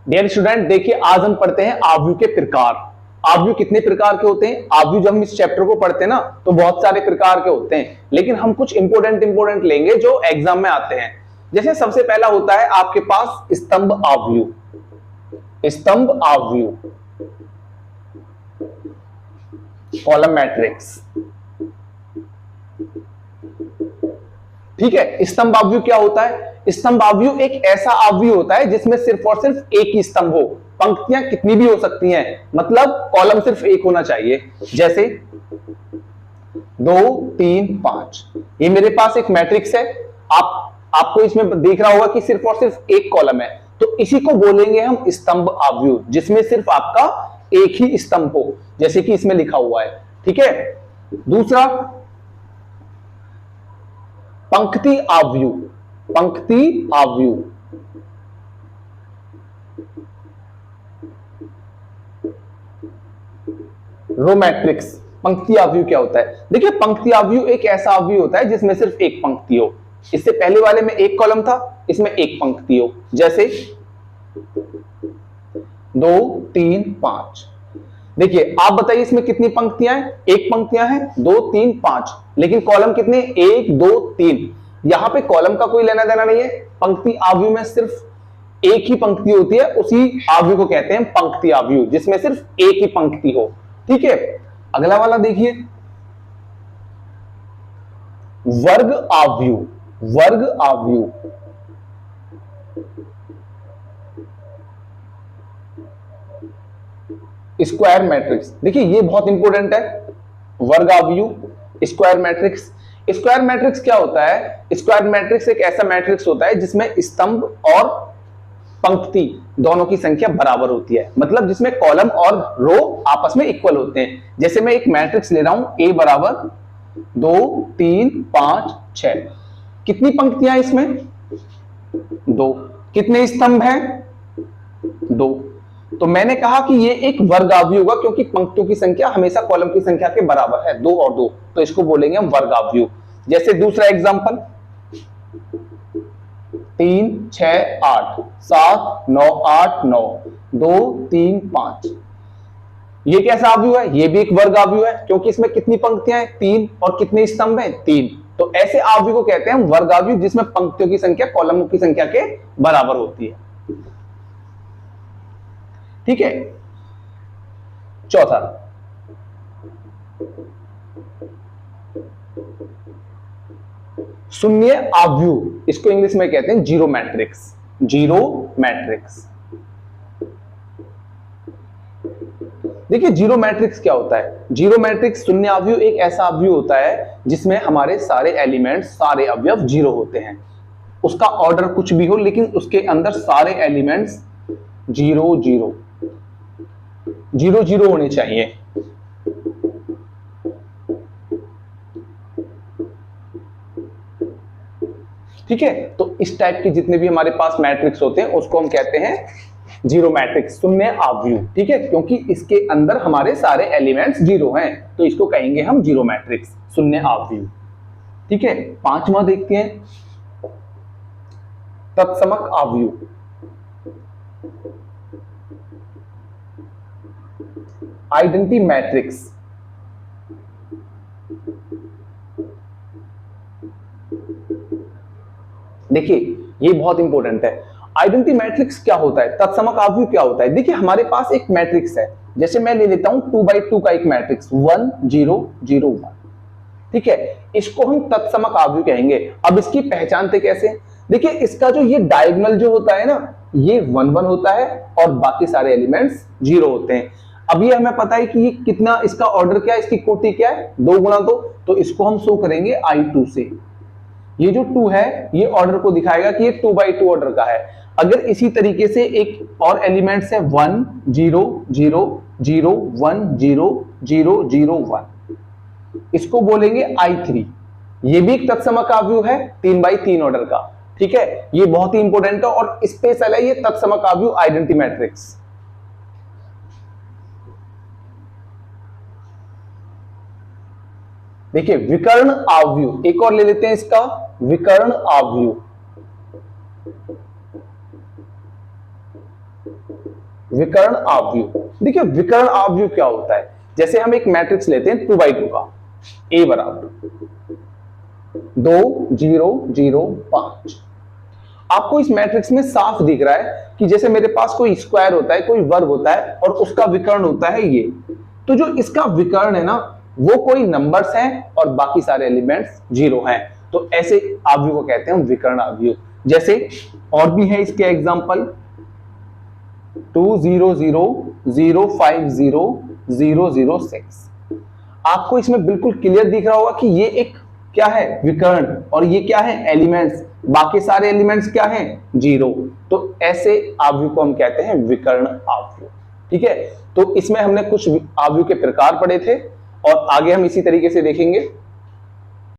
Dear student, देखिए आज हम पढ़ते हैं आव्यूह के प्रकार। आव्यूह कितने प्रकार के होते हैं? आव्यूह जब हम इस चैप्टर को पढ़ते हैं ना तो बहुत सारे प्रकार के होते हैं, लेकिन हम कुछ इंपोर्टेंट लेंगे जो एग्जाम में आते हैं। जैसे सबसे पहला होता है आपके पास स्तंभ आव्यूह। स्तंभ आव्यूह, कॉलम मैट्रिक्स। ठीक है, स्तंभ आव्यूह क्या होता है? स्तंभ आव्यूह एक ऐसा आव्यूह होता है जिसमें सिर्फ और सिर्फ एक ही स्तंभ हो। पंक्तियां कितनी भी हो सकती हैं, मतलब कॉलम सिर्फ एक होना चाहिए। जैसे 2 3 5, ये मेरे पास एक मैट्रिक्स है। आपको इसमें देख रहा होगा कि सिर्फ और सिर्फ एक कॉलम है, तो इसी को बोलेंगे हम स्तंभ आव्यूह, जिसमें सिर्फ आपका एक ही स्तंभ हो, जैसे कि इसमें लिखा हुआ है। ठीक है, दूसरा पंक्ति आव्यूह। पंक्ति आव्यूह, रो मैट्रिक्स। पंक्ति आव्यूह क्या होता है? देखिए, पंक्ति आव्यूह एक ऐसा आव्यूह होता है जिसमें सिर्फ एक पंक्ति हो। इससे पहले वाले में एक कॉलम था, इसमें एक पंक्ति हो। जैसे 2 3 5। देखिए, आप बताइए इसमें कितनी पंक्तियां हैं? एक पंक्तियां हैं, 2 3 5, लेकिन कॉलम कितने? 1 2 3। यहां पे कॉलम का कोई लेना देना नहीं है। पंक्ति आव्यूह में सिर्फ एक ही पंक्ति होती है, उसी आव्यूह को कहते हैं पंक्ति आव्यूह, जिसमें सिर्फ एक ही पंक्ति हो। ठीक है, अगला वाला देखिए, वर्ग आव्यूह। वर्ग आव्यूह, स्क्वायर मैट्रिक्स। देखिए, ये बहुत इंपॉर्टेंट है, वर्ग आव्यूह स्क्वायर मैट्रिक्स। स्क्वायर मैट्रिक्स क्या होता है? स्क्वायर मैट्रिक्स एक ऐसा मैट्रिक्स होता है जिसमें स्तंभ और पंक्ति दोनों की संख्या बराबर होती है, मतलब जिसमें कॉलम और रो आपस में इक्वल होते हैं। जैसे मैं एक मैट्रिक्स ले रहा हूं, A बराबर 2 3 5 6। कितनी पंक्तियां इसमें? 2। कितने स्तंभ हैं? 2। तो मैंने कहा कि ये एक वर्ग आव्यूह होगा, क्योंकि पंक्तियों की संख्या हमेशा कॉलम की संख्या के बराबर है, 2 और 2, तो इसको बोलेंगे हम वर्ग आव्यूह। जैसे दूसरा एग्जांपल, 3 6 8 7 9 8 9 2 3 5। ये कैसा आव्यूह है? ये भी एक वर्ग आव्यूह है, क्योंकि इसमें कितनी पंक्तियां हैं? 3, और कितने स्तंभ हैं? 3। तो ऐसे आव्यूह को कहते हैं हम वर्ग आव्यूह, जिसमें पंक्तियों की संख्या कॉलमों की संख्या के बराबर होती है। ठीक है, चौथा शून्य आव्यूह। इसको इंग्लिश में कहते हैं जीरो मैट्रिक्स। Zero matrix. देखिए, जीरो मैट्रिक्स क्या होता है? जीरो मैट्रिक्स शून्य आव्यूह एक ऐसा आव्यूह होता है जिसमें हमारे सारे एलिमेंट्स, सारे अवयव जीरो होते हैं। उसका ऑर्डर कुछ भी हो, लेकिन उसके अंदर सारे एलिमेंट्स 0 0 0 0 होने चाहिए। ठीक है, तो इस टाइप के जितने भी हमारे पास मैट्रिक्स होते हैं उसको हम कहते हैं जीरो मैट्रिक्स, शून्य आव्यूह। ठीक है, क्योंकि इसके अंदर हमारे सारे एलिमेंट्स जीरो हैं, तो इसको कहेंगे हम जीरो मैट्रिक्स, शून्य आव्यूह। ठीक है, पांचवा देखते हैं, तत्समक आव्यूह। Identity matrix. देखिए, ये बहुत इंपॉर्टेंट है। आइडेंटिटी मैट्रिक्स क्या होता है? तत्समक आव्यूह क्या होता है? देखिए, हमारे पास एक मैट्रिक्स है, जैसे मैं ले लेता हूं 2 by 2 का एक मैट्रिक्स 1 0 0 1। ठीक है, इसको हम तत्समक आव्यूह कहेंगे। अब इसकी पहचानते कैसे? देखिए, इसका जो ये डायगोनल जो होता है ना, ये 1 1 होता है और बाकी सारे एलिमेंट्स 0 होते हैं। अब ये हमें पता है कि ये कितना, इसका ऑर्डर क्या है, इसकी कोटि क्या है? 2 गुणा 2, तो इसको हम शो करेंगे I2 से। ये जो 2 है, ये ऑर्डर को दिखाएगा कि ये 2 by 2 ऑर्डर का है। अगर इसी तरीके से एक और एलिमेंट्स है 1 0 0 0 1 0 0 0 1, इसको बोलेंगे I3। ये भी एक तत्समक आव्यूह है, 3 by 3 ऑर्डर का। ठीक है, ये बहुत ही इंपॉर्टेंट है और स्पेशल है ये तत्समक आव्यूह आइडेंटिटी मैट्रिक्स। देखिए, विकर्ण आव्यूह एक और ले लेते हैं, इसका विकर्ण आव्यूह। विकर्ण आवयव। देखिए विकर्ण आवयव क्या होता है, जैसे हम एक मैट्रिक्स लेते हैं 2x2 का, A बराबर 2 0 0 5। आपको इस मैट्रिक्स में साफ दिख रहा है कि जैसे मेरे पास कोई स्क्वायर होता है, कोई वर्ग होता है और उसका विकर्ण होता है ये, तो जो इसका विकर्ण है ना वो कोई नंबर्स हैं और बाकी सारे एलिमेंट्स जीरो हैं, तो ऐसे आवयव को कहते हैं विकर्ण आवयव। जैसे और भी है इसके एग्जांपल 2 0 0 0 5 0 0 0 6। आपको इसमें बिल्कुल क्लियर दिख रहा होगा कि ये एक क्या है विकर्ण और ये क्या है एलिमेंट्स, बाकी सारे एलिमेंट्स क्या हैं जीरो, तो ऐसे आवयव को हम कहते हैं विकर्ण आवयव। ठीक है, तो इसमें हमने कुछ आवयव के प्रकार पढ़े थे और आगे हम इसी तरीके से देखेंगे।